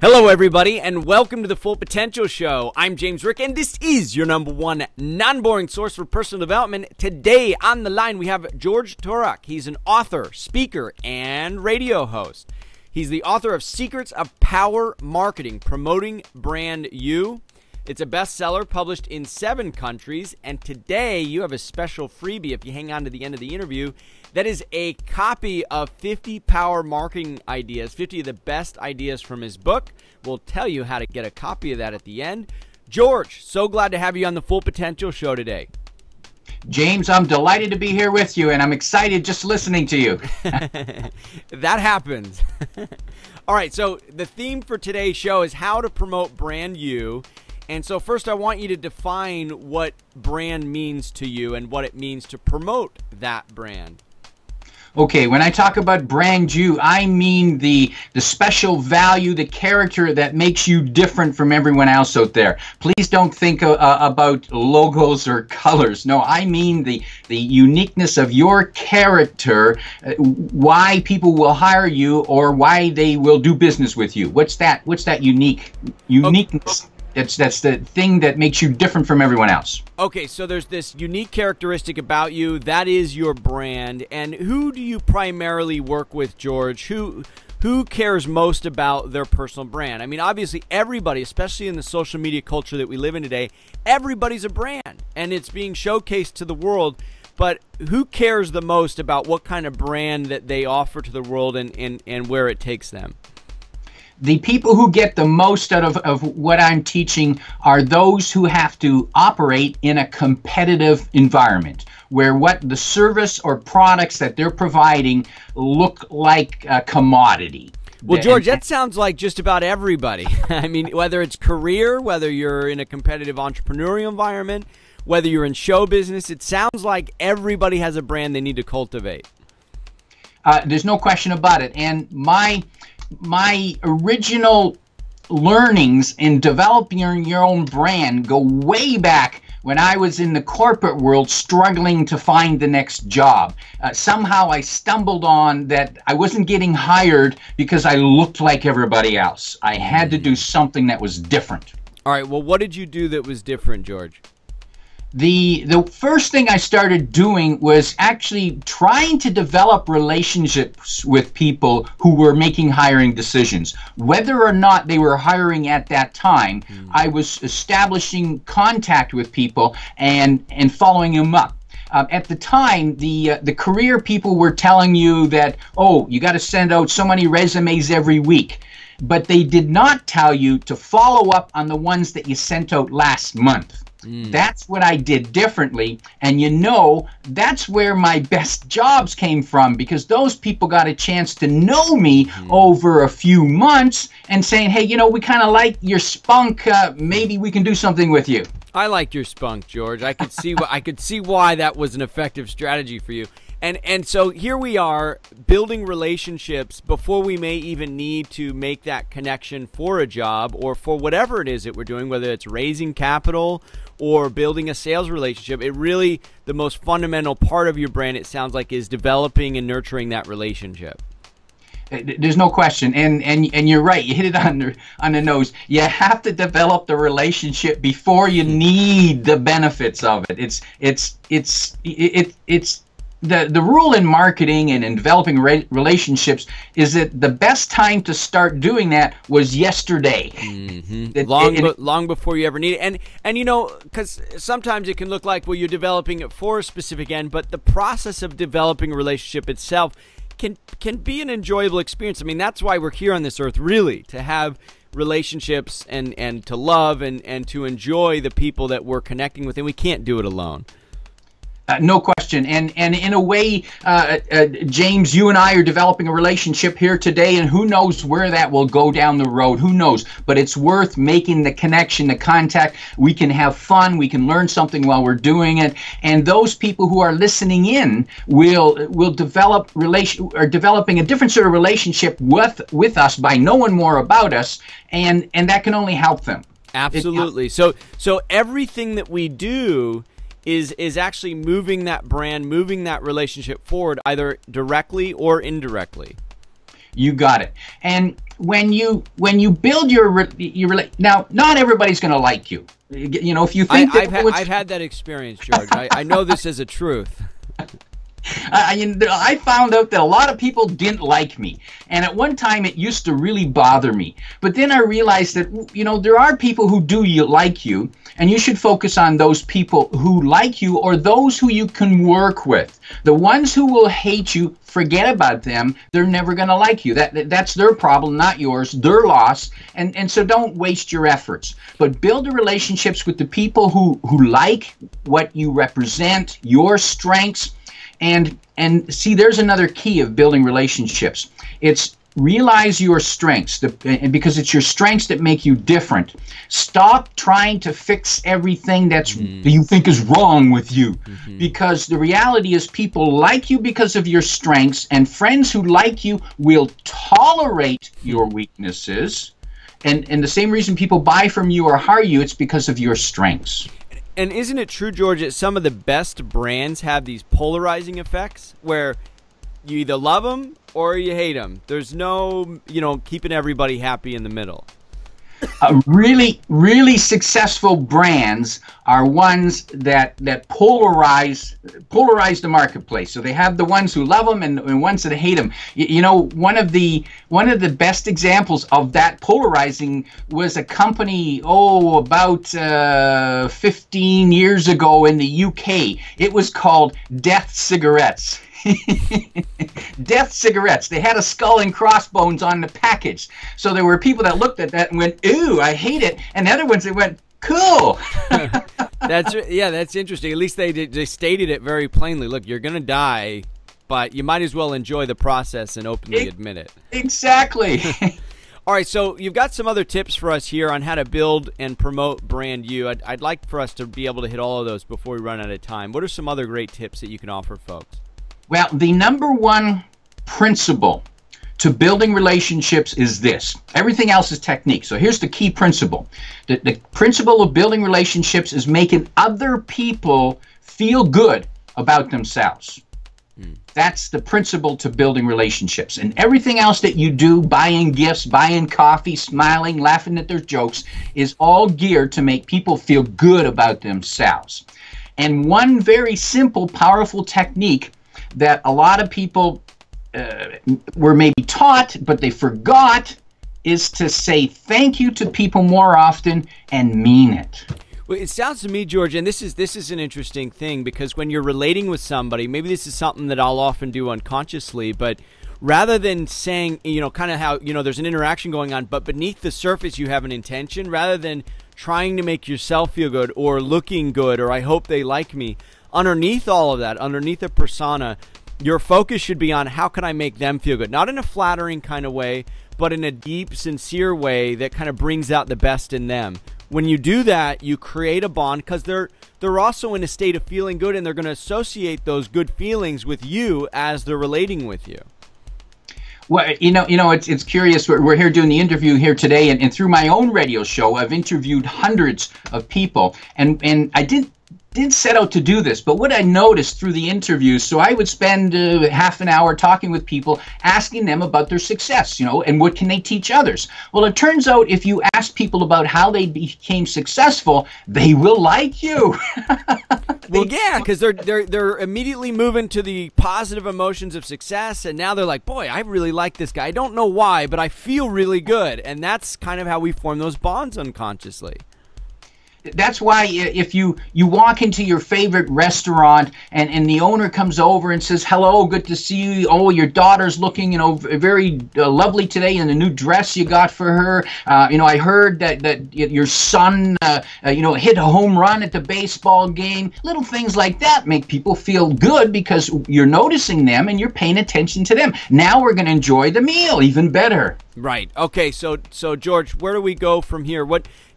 Hello, everybody, and welcome to the Full Potential Show. I'm James Rick, and this is your number one non-boring source for personal development. Today on the line, we have George Torok. He's an author, speaker, and radio host. He's the author of Secrets of Power Marketing, Promoting Brand You. It's a bestseller published in 7 countries, and today you have a special freebie if you hang on to the end of the interview. That is a copy of 50 power marketing ideas, 50 of the best ideas from his book. We'll tell you how to get a copy of that at the end. George, so glad to have you on the Full Potential Show today. James, I'm delighted to be here with you, and I'm excited just listening to you. That happens. All right, so the theme for today's show is how to promote brand you. And so first I want you to define what brand means to you and what it means to promote that brand. Okay, when I talk about brand you, I mean the special value, the character that makes you different from everyone else out there. Please don't think about logos or colors. No, I mean the uniqueness of your character, why people will hire you or why they will do business with you. What's that uniqueness? That's the thing that makes you different from everyone else. Okay, so there's this unique characteristic about you. That is your brand. And who do you primarily work with, George? Who cares most about their personal brand? I mean, obviously everybody, especially in the social media culture that we live in today, everybody's a brand, and it's being showcased to the world. But who cares the most about what kind of brand that they offer to the world and where it takes them? The people who get the most out of what I'm teaching are those who have to operate in a competitive environment where what the service or products that they're providing look like a commodity. Well, George, that sounds like just about everybody. I mean, whether it's career, whether you're in a competitive entrepreneurial environment, whether you're in show business, it sounds like everybody has a brand they need to cultivate. There's no question about it. And my original learnings in developing your own brand go way back when I was in the corporate world struggling to find the next job. Somehow I stumbled on that I wasn't getting hired because I looked like everybody else. I had to do something that was different. All right, well, what did you do that was different, George? The first thing I started doing was actually trying to develop relationships with people who were making hiring decisions. Whether or not they were hiring at that time, I was establishing contact with people and following them up. At the time, the career people were telling you that, oh, you got to send out so many resumes every week. But they did not tell you to follow up on the ones that you sent out last month. That's what I did differently, and that's where my best jobs came from, because those people got a chance to know me over a few months and saying, hey, we kind of like your spunk, maybe we can do something with you. I like your spunk, George. I could see why that was an effective strategy for you. And so here we are building relationships before we may even need to make that connection for a job or for whatever it is that we're doing, whether it's raising capital or building a sales relationship. It really, the most fundamental part of your brand, it sounds like, is developing and nurturing that relationship. There's no question, and you're right. You hit it on the nose. You have to develop the relationship before you need the benefits of it. It's the rule in marketing and in developing relationships is that the best time to start doing that was yesterday. Long before you ever need it. And because sometimes it can look like, well, you're developing it for a specific end, but the process of developing a relationship itself can be an enjoyable experience. I mean, that's why we're here on this earth, really, to have relationships and to love and to enjoy the people that we're connecting with, and we can't do it alone. No question. And in a way, James, you and I are developing a relationship here today, and who knows where that will go down the road. Who knows? But it's worth making the connection, the contact. We can have fun. We can learn something while we're doing it. And those people who are listening in will develop developing a different sort of relationship with us by knowing more about us, and that can only help them. Absolutely. So everything that we do is actually moving that brand, moving that relationship forward, either directly or indirectly. You got it. And when you build your now, not everybody's going to like you. You know, if you think I've had that experience, George. I know this is a truth. I found out that a lot of people didn't like me, and at one time it used to really bother me. But then I realized that, you know, there are people who do like you, and you should focus on those people who like you, or those who you can work with. The ones who will hate you, forget about them. They're never going to like you. That's their problem, not yours. Their loss. And so don't waste your efforts. But build the relationships with the people who like what you represent, your strengths. And see, there's another key of building relationships. It's realize your strengths, because it's your strengths that make you different. Stop trying to fix everything that you think is wrong with you, because the reality is people like you because of your strengths, and friends who like you will tolerate your weaknesses. And the same reason people buy from you or hire you, it's because of your strengths. And isn't it true, George, that some of the best brands have these polarizing effects where you either love them or you hate them? There's no, keeping everybody happy in the middle. Really, really successful brands are ones that polarize the marketplace. So they have the ones who love them and ones that hate them. One of the best examples of that polarizing was a company about 15 years ago in the UK. It was called Death Cigarettes. Death Cigarettes. They had a skull and crossbones on the package. So there were people that looked at that and went, "Ooh, I hate it," and the other ones that went, "Cool." That's interesting. At least they stated it very plainly. Look, you're gonna die, but you might as well enjoy the process and openly admit it. Exactly. All right, so you've got some other tips for us here on how to build and promote brand you. I'd like for us to be able to hit all of those before we run out of time. What are some other great tips that you can offer folks? Well, the number one principle to building relationships is this. Everything else is technique. So here's the key principle. The principle of building relationships is making other people feel good about themselves. That's the principle to building relationships. And everything else that you do, buying gifts, buying coffee, smiling, laughing at their jokes, is all geared to make people feel good about themselves. And one very simple, powerful technique that a lot of people were maybe taught, but they forgot, is to say thank you to people more often and mean it. Well, it sounds to me, George, and this is an interesting thing, because when you're relating with somebody, maybe this is something that I'll often do unconsciously, but rather than saying, kind of how, there's an interaction going on, but beneath the surface you have an intention, rather than trying to make yourself feel good or looking good or I hope they like me, underneath all of that, underneath a persona, your focus should be on how can I make them feel good? Not in a flattering kind of way, but in a deep, sincere way that kind of brings out the best in them. When you do that, you create a bond, because they're also in a state of feeling good, and they're going to associate those good feelings with you as they're relating with you. Well, it's curious. We're here doing the interview here today, and through my own radio show, I've interviewed hundreds of people, and I did set out to do this, but what I noticed through the interviews, so I would spend half an hour talking with people, asking them about their success, and what can they teach others. Well, it turns out if you ask people about how they became successful, they will like you. Well, yeah, because they're immediately moving to the positive emotions of success, and now they're like, boy, I really like this guy. I don't know why, but I feel really good, and that's kind of how we form those bonds unconsciously. That's why if you walk into your favorite restaurant and the owner comes over and says, "Hello, good to see you. Oh, your daughter's looking, very lovely today in the new dress you got for her. I heard that your son, hit a home run at the baseball game." Little things like that make people feel good because you're noticing them and you're paying attention to them. Now we're going to enjoy the meal even better. Right. Okay. So George, where do we go from here?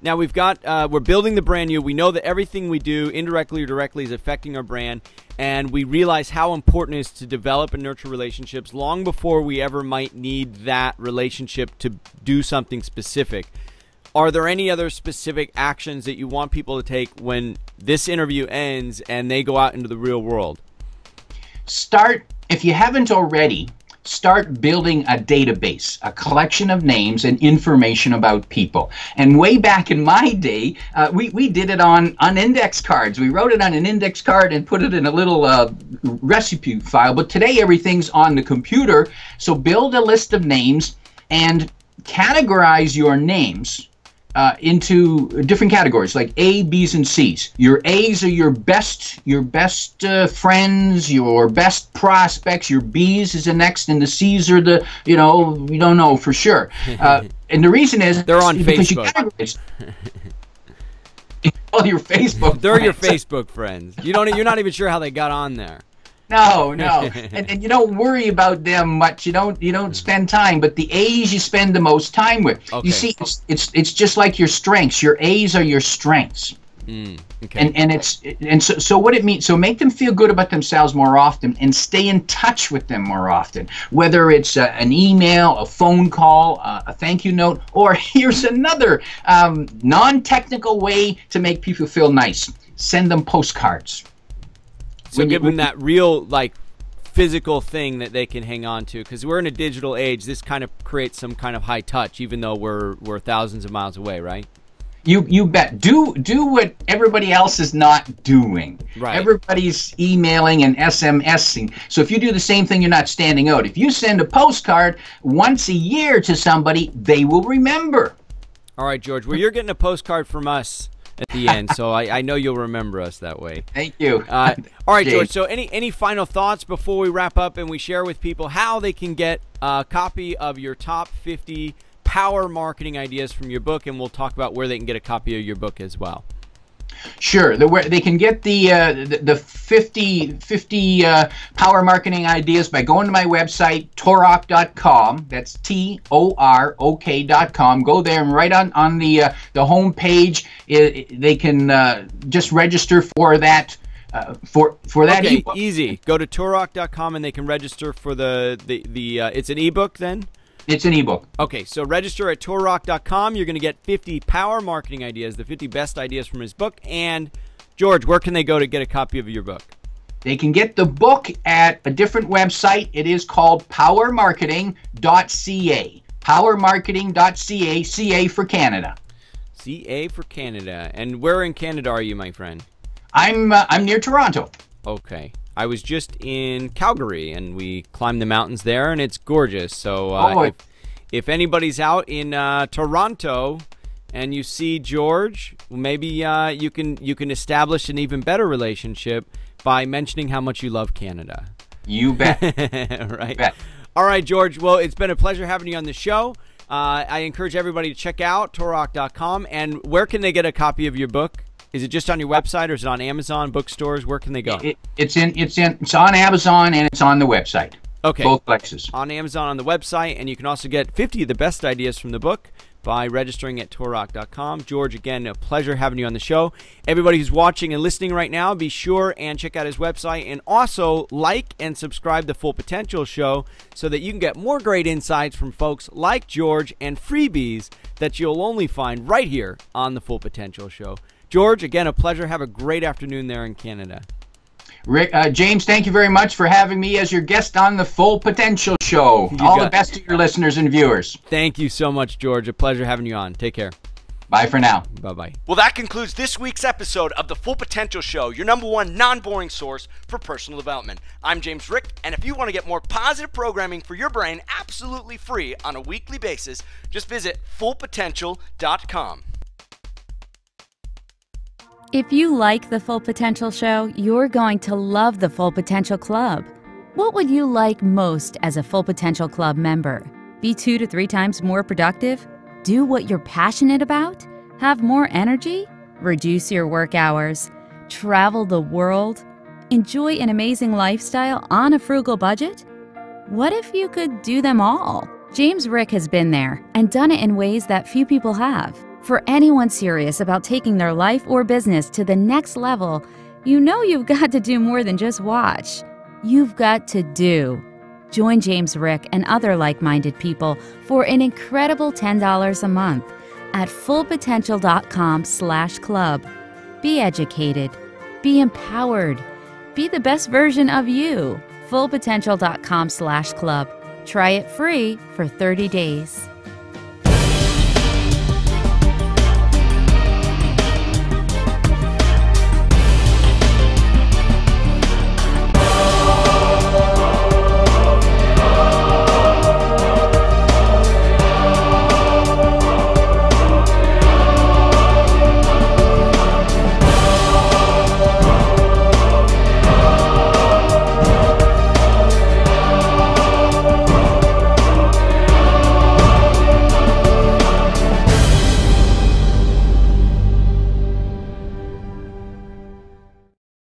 Now we've got, we're building the brand new. We know that everything we do, indirectly or directly, is affecting our brand, and we realize how important it is to develop and nurture relationships long before we ever might need that relationship to do something specific. Are there any other specific actions that you want people to take when this interview ends and they go out into the real world? If you haven't already, start building a database, a collection of names and information about people. And way back in my day, we did it on index cards. We wrote it on an index card and put it in a little recipe file. But today everything's on the computer. So build a list of names and categorize your names into different categories, like A, B's, and C's. Your A's are your best friends, your best prospects. Your B's is the next, and the C's are the, you don't know for sure. And the reason is they're on because Facebook. You categorize all your Facebook. They're friends. your Facebook friends. You're not even sure how they got on there. No, and you don't worry about them much. You don't spend time. But the A's you spend the most time with. Okay. You see, it's just like your strengths. Your A's are your strengths. Okay. And so what it means. So make them feel good about themselves more often, and stay in touch with them more often. Whether it's an email, a phone call, a thank you note, or here's another non-technical way to make people feel nice. Send them postcards. So give them that real, physical thing that they can hang on to, because we're in a digital age. This kind of creates some kind of high touch, even though we're thousands of miles away, right? You bet. Do what everybody else is not doing. Right. Everybody's emailing and SMSing. So if you do the same thing, you're not standing out. If you send a postcard once a year to somebody, they will remember. All right, George. Well, you're getting a postcard from us at the end, so I know you'll remember us that way. Thank you. All right, George. So any final thoughts before we wrap up and we share with people how they can get a copy of your top 50 power marketing ideas from your book, and we'll talk about where they can get a copy of your book as well. Sure. They can get the 50 power marketing ideas by going to my website, torok.com. That's TOROK.com. Go there, and right on the home page, they can just register for that. For that okay, ebook. Easy. Go to torok.com and they can register for the it's an ebook then? It's an ebook. Okay, so register at torok.com. You're going to get 50 power marketing ideas, the 50 best ideas from his book. And George, where can they go to get a copy of your book? They can get the book at a different website. It is called powermarketing.ca. Powermarketing.ca, CA for Canada. CA for Canada. And where in Canada are you, my friend? I'm near Toronto. Okay. I was just in Calgary, and we climbed the mountains there, and it's gorgeous. So if anybody's out in Toronto and you see George, maybe you can establish an even better relationship by mentioning how much you love Canada. You bet. Right. You bet. All right, George. Well, it's been a pleasure having you on the show. I encourage everybody to check out torok.com. And where can they get a copy of your book? Is it just on your website, or is it on Amazon, bookstores? Where can they go? It's on Amazon, and it's on the website. Okay. Both places. On Amazon, on the website, and you can also get 50 of the best ideas from the book by registering at torok.com. George, again, a pleasure having you on the show. Everybody who's watching and listening right now, be sure and check out his website, and also like and subscribe to Full Potential Show so that you can get more great insights from folks like George and freebies that you'll only find right here on the Full Potential Show. George, again, a pleasure. Have a great afternoon there in Canada. Rick, James, thank you very much for having me as your guest on the Full Potential Show. All the best to your listeners and viewers. Thank you so much, George. A pleasure having you on. Take care. Bye for now. Bye-bye. Well, that concludes this week's episode of the Full Potential Show, your #1 non-boring source for personal development. I'm James Rick, and if you want to get more positive programming for your brain absolutely free on a weekly basis, just visit fullpotential.com. If you like the Full Potential Show, you're going to love the Full Potential Club. What would you like most as a Full Potential Club member? Be 2 to 3 times more productive? Do what you're passionate about? Have more energy? Reduce your work hours? Travel the world? Enjoy an amazing lifestyle on a frugal budget? What if you could do them all? James Rick has been there and done it in ways that few people have. For anyone serious about taking their life or business to the next level, you know you've got to do more than just watch. You've got to do. Join James Rick and other like-minded people for an incredible $10 a month at fullpotential.com/club. Be educated. Be empowered. Be the best version of you. fullpotential.com/club. Try it free for 30 days.